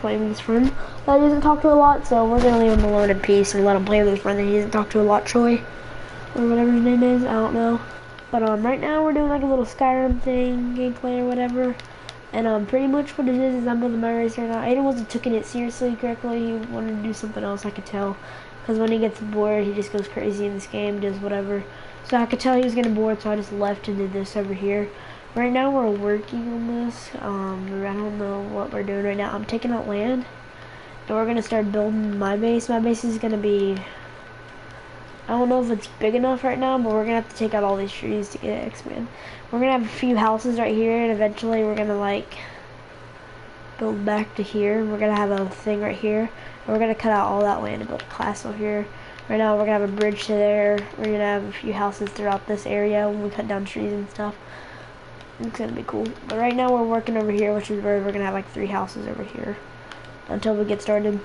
playing with his friend that he doesn't talk to a lot, so we're gonna leave him alone in peace and let him play with his friend that he doesn't talk to a lot, Troy, or whatever his name is, I don't know. But right now we're doing like a little Skyrim thing, gameplay or whatever. And pretty much what it is I'm building my race right now. Aiden wasn't taking it seriously correctly. He wanted to do something else, I could tell. Because when he gets bored, he just goes crazy in this game, does whatever. So I could tell he was getting bored, so I just left and did this over here. Right now we're working on this. I don't know what we're doing right now. I'm taking out land. And we're going to start building my base. My base is going to be... I don't know if it's big enough right now, but we're going to have to take out all these trees to get it expand. We're going to have a few houses right here, and eventually we're going to, like, build back to here. We're going to have a thing right here. And we're going to cut out all that land and build a castle here. Right now we're going to have a bridge to there. We're going to have a few houses throughout this area when we cut down trees and stuff. It's going to be cool. But right now we're working over here, which is where we're going to have, like, 3 houses over here until we get started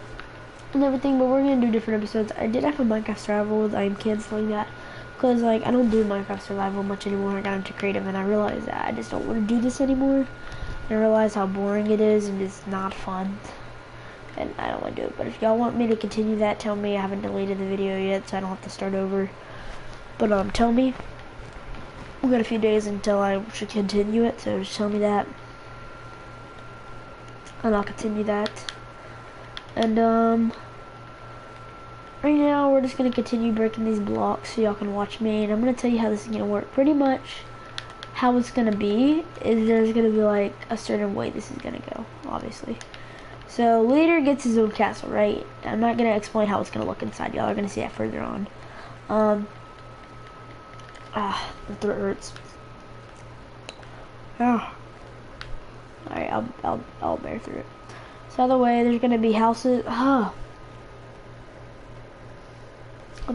and everything. But we're gonna do different episodes. I did have a Minecraft survival. I'm canceling that because like I don't do Minecraft survival much anymore. I got into creative and I realized that I just don't want to do this anymore. I realized how boring it is and it's not fun, and I don't want to do it. But if y'all want me to continue that, tell me. I haven't deleted the video yet, so I don't have to start over. But tell me. We got a few days until I should continue it, so just tell me that, and I'll continue that. And right now we're just gonna continue breaking these blocks so y'all can watch me, and I'm gonna tell you how this is gonna work. Pretty much how it's gonna be is there's gonna be like a certain way this is gonna go, obviously. So leader gets his own castle, right? I'm not gonna explain how it's gonna look inside. Y'all are gonna see that further on. The throat hurts. Alright, I'll bear through it. So other way, there's gonna be houses. My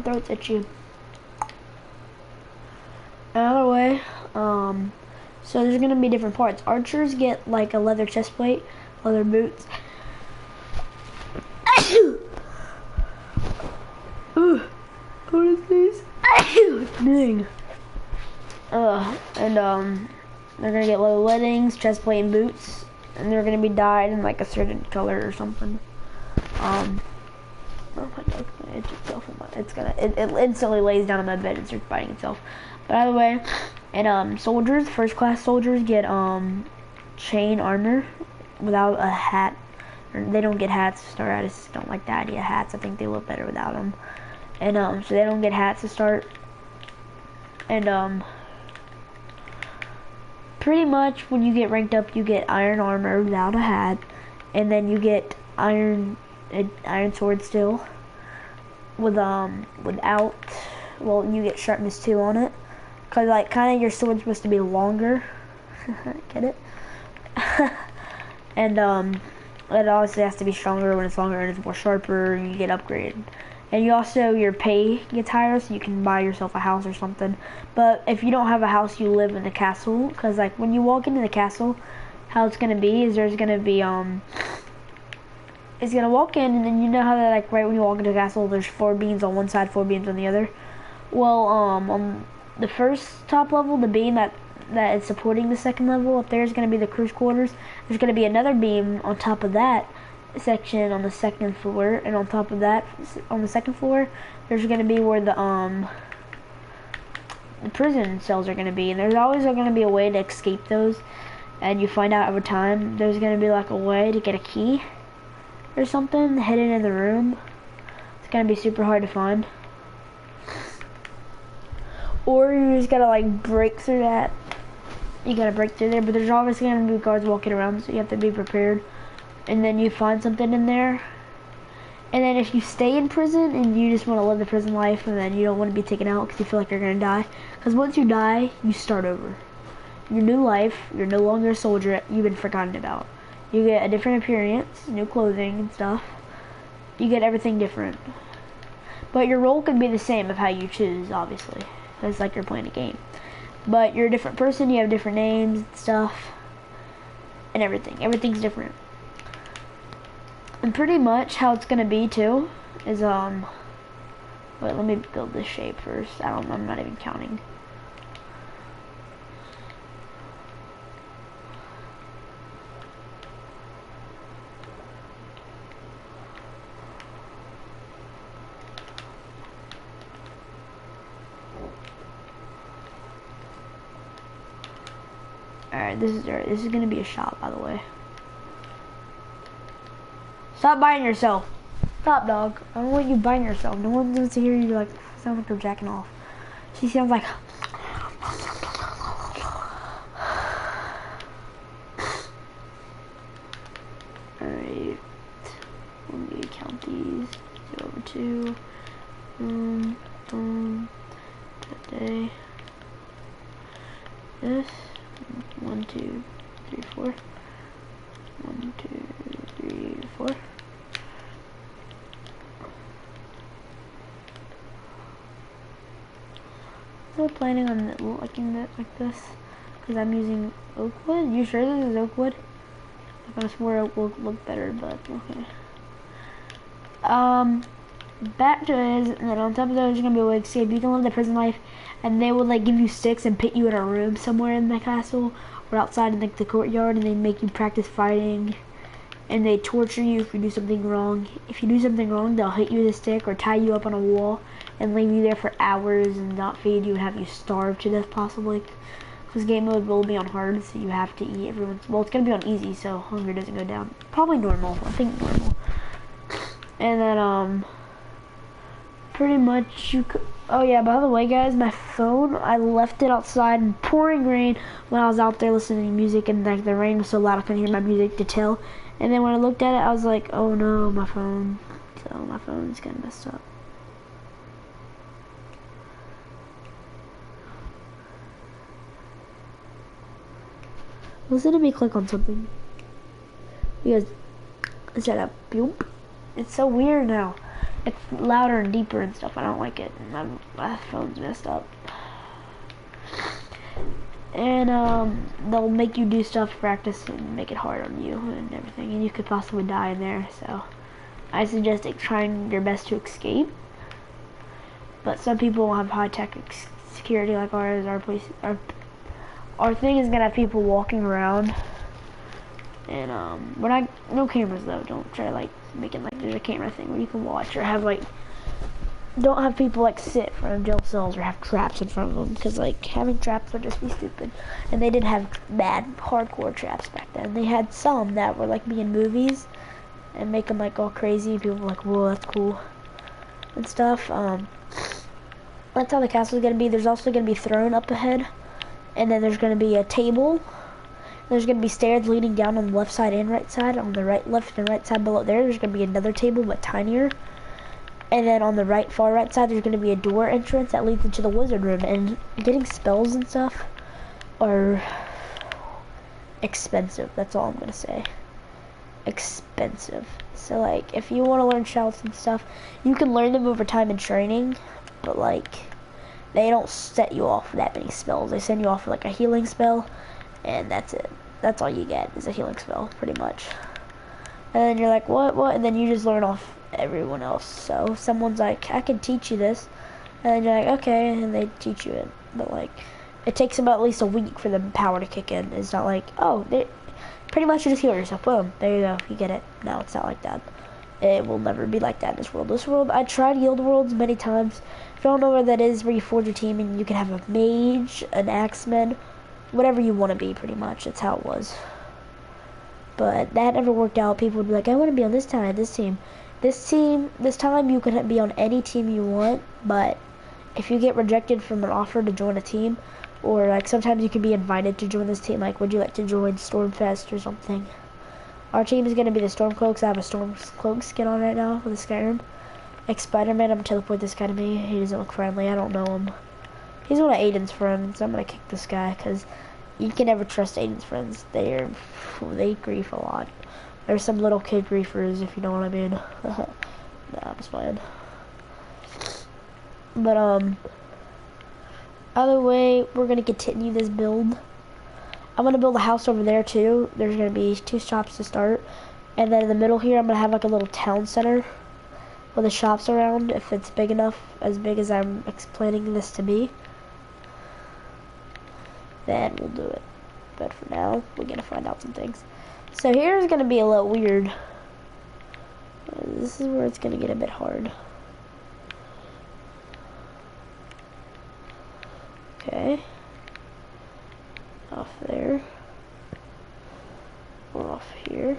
throat's itchy. Another way, so there's gonna be different parts. Archers get like a leather chest plate, leather boots. Ooh, what is this? Dang. They're gonna get leather leggings, chest plate, and boots. And they're gonna be dyed in like a certain color or something. Oh my dog's gonna itch itself. It instantly lays down on my bed and starts biting itself. But either way, and soldiers, first class soldiers get chain armor without a hat. They don't get hats. Sorry, I just don't like the idea of hats. I think they look better without them. And so they don't get hats to start. And pretty much when you get ranked up, you get iron armor without a hat, and then you get iron sword still without, well, you get sharpness 2 on it, cause like kind of your sword's supposed to be longer. Get it? And it obviously has to be stronger when it's longer and it's more sharper, and you get upgraded. And you also, your pay gets higher, so you can buy yourself a house or something. But if you don't have a house, you live in the castle. Because, like, when you walk into the castle, how it's going to be is there's going to be, it's going to walk in, and then you know how that, like, right when you walk into the castle, there's 4 beams on one side, 4 beams on the other. Well, on the first top level, the beam that is supporting the second level, up there is going to be the crew's quarters. There's going to be another beam on top of that section on the second floor, and on top of that, on the second floor, there's going to be where the prison cells are going to be, and there's always going to be a way to escape those, and you find out over time. There's going to be like a way to get a key or something hidden in the room. It's going to be super hard to find, or you just gotta like break through that. You gotta break through there, but there's obviously going to be guards walking around, so you have to be prepared. And then you find something in there, and then if you stay in prison and you just want to live the prison life, and then you don't want to be taken out because you feel like you're gonna die, because once you die, you start over. Your new life, you're no longer a soldier, you've been forgotten about. You get a different appearance, new clothing and stuff. You get everything different, but your role can be the same of how you choose, obviously. It's like you're playing a game, but you're a different person. You have different names and stuff, and everything's different. And pretty much how it's gonna be too is wait, let me build this shape first. I'm not even counting. Alright, this is gonna be a shop, by the way. Stop biting yourself. Stop, dog. I don't want you biting yourself. No one wants to hear you like sound like you're jacking off. She sounds like. Alright. Let me count these. 2/2. Today. This. 1, 2, 3, 4. 1, 2, 3, 4. I'm planning on liking it like this because I'm using oak wood. You sure this is oak wood? I could swear oak would look better, but okay. Back to it, and then on top of that, there's gonna be a way to see if you can live the prison life, and they would like give you sticks and put you in a room somewhere in the castle or outside in like the courtyard, and they make you practice fighting, and they torture you if you do something wrong. If you do something wrong, they'll hit you with a stick or tie you up on a wall and leave you there for hours and not feed you and have you starve to death possibly. Because game mode will be on hard, so you have to eat everyone's. Well, it's gonna be on easy, so hunger doesn't go down. Probably normal. I think normal. And then pretty much you could. Oh yeah, by the way, guys, my phone, I left it outside in pouring rain when I was out there listening to music, and like the rain was so loud I couldn't hear my music to tell. And then when I looked at it, I was like, oh no, my phone. So my phone's getting messed up. Listen to me click on something. Because instead of boop, it's so weird now. It's louder and deeper and stuff. I don't like it. My phone's messed up. And they'll make you do stuff to practice and make it hard on you and everything, and you could possibly die in there. So I suggest trying your best to escape. But some people have high-tech security like ours. Our thing is gonna have people walking around, and we're not, no cameras though. Don't try to like make it like there's a camera thing where you can watch, or have like, don't have people like sit in front of jail cells or have traps in front of them, because like having traps would just be stupid. And they didn't have bad hardcore traps back then. They had some that were like be in movies and make them like all crazy, and people were like, whoa, that's cool and stuff. That's how the castle's gonna be. There's also gonna be throne up ahead, and then there's gonna be a table. There's gonna be stairs leading down on the left side and right side. On the right, left, and right side below there's gonna be another table but tinier. And then on the right, far right side, there's gonna be a door entrance that leads into the wizard room. And getting spells and stuff are expensive. That's all I'm gonna say. Expensive. So like, if you want to learn shouts and stuff, you can learn them over time in training. But like, they don't set you off for that many spells. They send you off for like a healing spell, and that's it. That's all you get is a healing spell, pretty much. And then you're like, what? And then you just learn off everyone else. So if someone's like, I can teach you this, and then you're like, okay, and they teach you it. But like, it takes about at least a week for the power to kick in. It's not like, oh, they pretty much you just heal yourself. Boom, there you go, you get it. No, it's not like that. It will never be like that in this world. This world, I tried guild worlds many times. If you don't know where that is, where you forge a team and you can have a mage, an axeman, whatever you want to be, pretty much. That's how it was. But that never worked out. People would be like, I want to be on this time, this team. This time you can be on any team you want, but if you get rejected from an offer to join a team, or like sometimes you can be invited to join this team, like would you like to join Stormfest or something? Our team is going to be the Stormcloaks. I have a Stormcloak skin on right now with a Skyrim. Like Spider-Man, I'm going to teleport this guy to me. He doesn't look friendly. I don't know him. He's one of Aiden's friends. I'm going to kick this guy because you can never trust Aiden's friends. They grief a lot. There's some little kid griefers, if you know what I mean. Nah, I'm just playing. But, either way, we're going to continue this build. I'm going to build a house over there too. There's going to be 2 shops to start. And then in the middle here, I'm going to have like a little town center with the shops around, if it's big enough, as big as I'm planning this to be. Then we'll do it. But for now, we're going to find out some things. So here's going to be a little weird. This is where it's going to get a bit hard. Okay. Off there. here.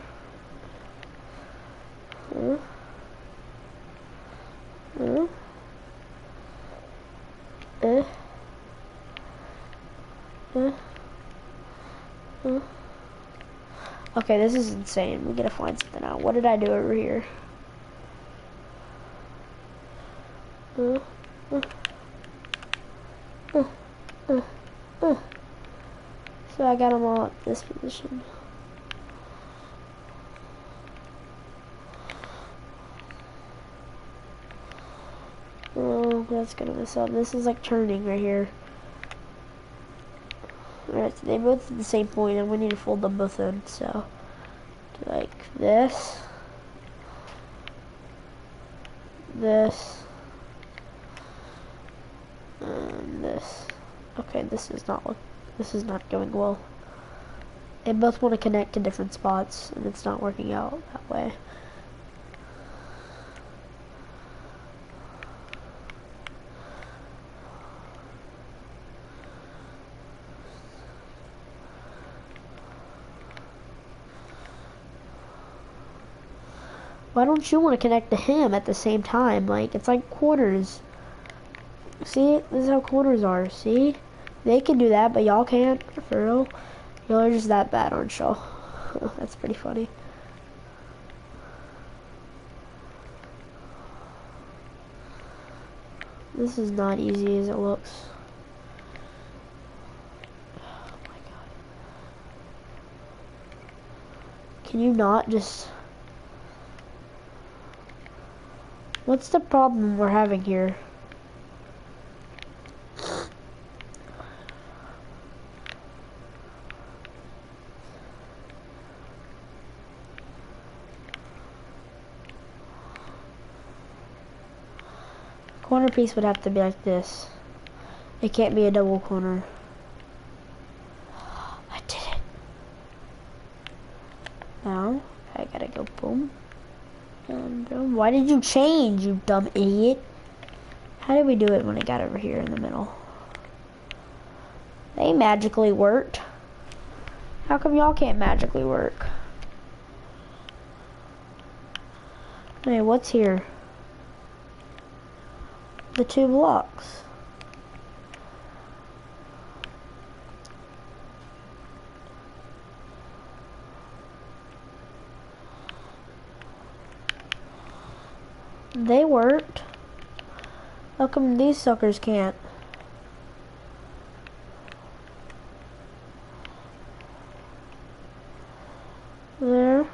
Okay, this is insane. We gotta find something out. What did I do over here? So I got them all at this position. Oh, that's gonna mess up. This is like turning right here. Alright, so they both at the same point, and we need to fold them both in. So, do like this, this, and this. Okay, this is not going well. They both want to connect to different spots, and it's not working out that way. Why don't you want to connect to him at the same time? Like, it's like corners. See, this is how corners are. See? They can do that, but y'all can't. For real. Y'all are just that bad, aren't y'all? That's pretty funny. This is not easy as it looks. Oh my god. Can you not just... What's the problem we're having here? Corner piece would have to be like this. It can't be a double corner. I did it. Now, I gotta go boom. And boom. Why did you change, you dumb idiot? How did we do it when it got over here in the middle? They magically worked. How come y'all can't magically work? Hey, what's here? The 2 blocks. They worked. How come these suckers can't? There.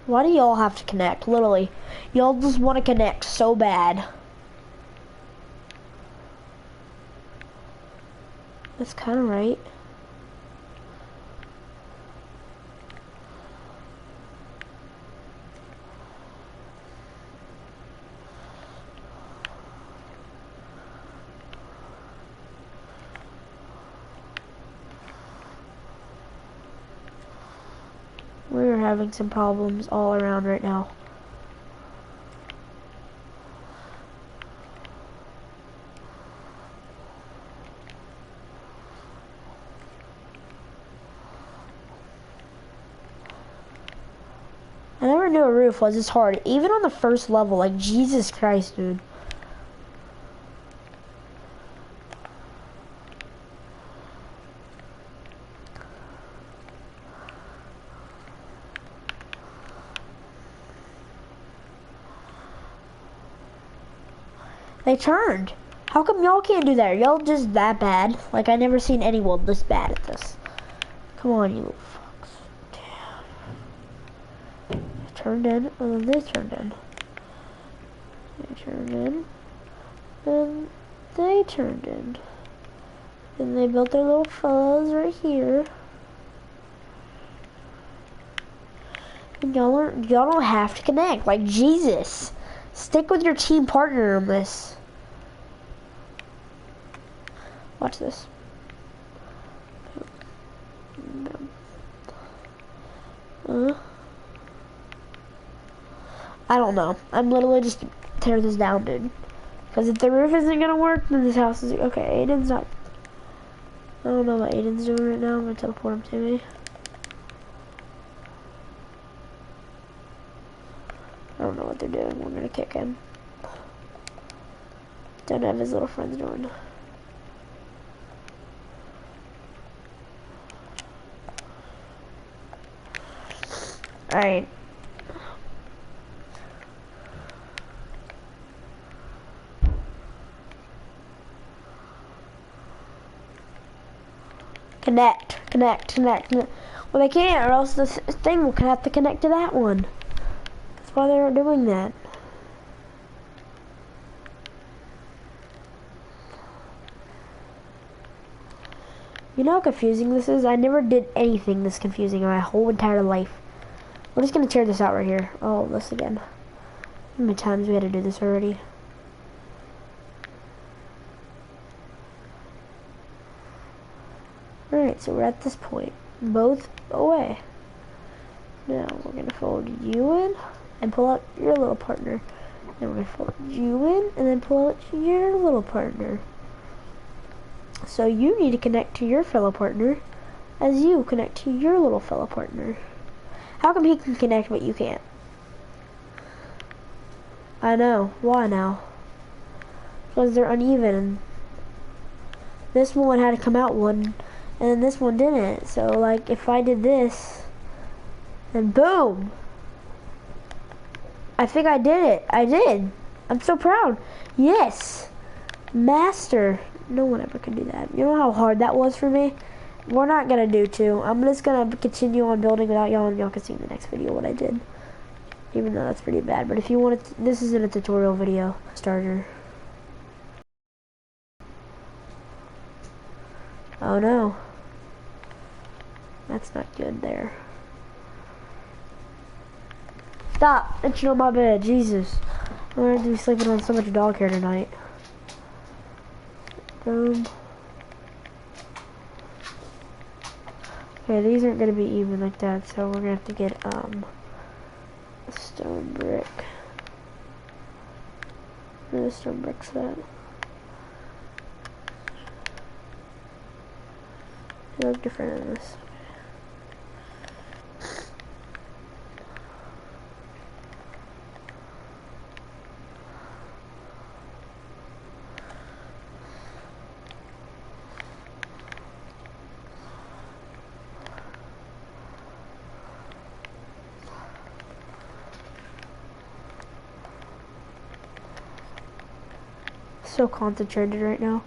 Why do y'all have to connect? Literally. Y'all just want to connect so bad. That's kind of right. We're having some problems all around right now. I never knew a roof was this hard. Even on the first level, like Jesus Christ, dude. They turned. How come y'all can't do that? Y'all just that bad? Like, I never seen anyone this bad at this. Come on, you little fucks. Damn. They turned in, and then they turned in. They turned in. Then they turned in. Then they built their little fellas right here. And y'all don't have to connect. Like, Jesus. Stick with your team partner on this. Watch this. I don't know. I'm literally just tear this down, dude. Because if the roof isn't gonna work, then this house is okay. Aiden's not. I don't know what Aiden's doing right now. I'm gonna teleport him to me. I don't know what they're doing. We're gonna kick him. Don't have his little friends doing. Alright. Connect. Well, they can't, or else this thing will have to connect to that one. That's why they're doing that. You know how confusing this is? I never did anything this confusing in my whole entire life. We're just gonna tear this out right here. Oh, this again. How many times we had to do this already? Alright, so we're at this point. Both away. Now we're gonna fold you in and pull out your little partner. Then we're gonna fold you in and then pull out your little partner. So you need to connect to your fellow partner as you connect to your little fellow partner. How come he can connect but you can't? I know. Why now? Because they're uneven. This one had to come out one, and then this one didn't. So like if I did this, then boom. I think I did it. I did. I'm so proud. Yes. Master. No one ever could do that. You know how hard that was for me? We're not gonna do two. I'm just gonna continue on building without y'all, and y'all can see in the next video what I did. Even though that's pretty bad. But if you want to, this isn't a tutorial video. Starter. Oh no. That's not good there. Stop itching on my bed, Jesus. I'm gonna be sleeping on so much dog hair tonight. Boom. Okay, these aren't gonna be even like that, so we're gonna have to get a stone brick. Where the stone bricks at? They look different than this. So concentrated right now.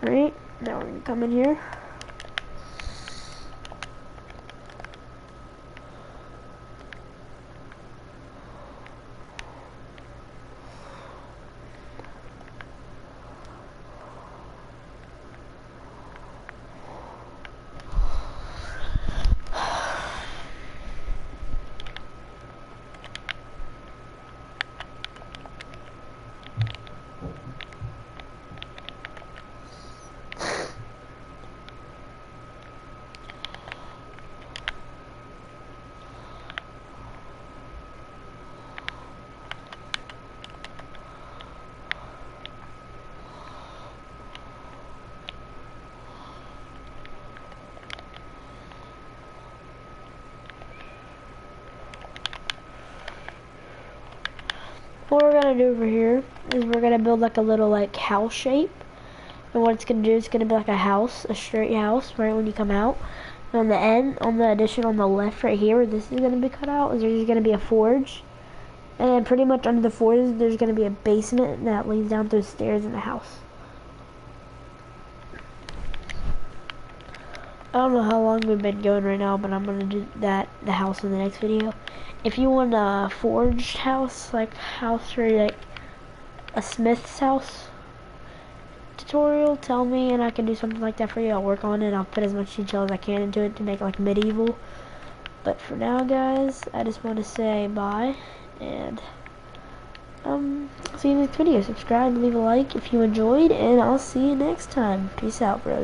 Alright, now we're gonna come in here. What we're gonna do over here is we're gonna build like a little like house shape, and what it's gonna do is gonna be like a house, a straight house, right when you come out. And on the end, on the addition on the left right here, where this is gonna be cut out, is there's gonna be a forge, and then pretty much under the forge there's gonna be a basement that leads down through stairs in the house. I don't know how long we've been going right now, but I'm gonna do the house in the next video. If you want a forged house, like house for like a smith's house, tutorial, tell me, and I can do something like that for you. I'll work on it. I'll put as much detail as I can into it to make it like medieval. But for now, guys, I just want to say bye, and see you in the next video. Subscribe, leave a like if you enjoyed, and I'll see you next time. Peace out, bros.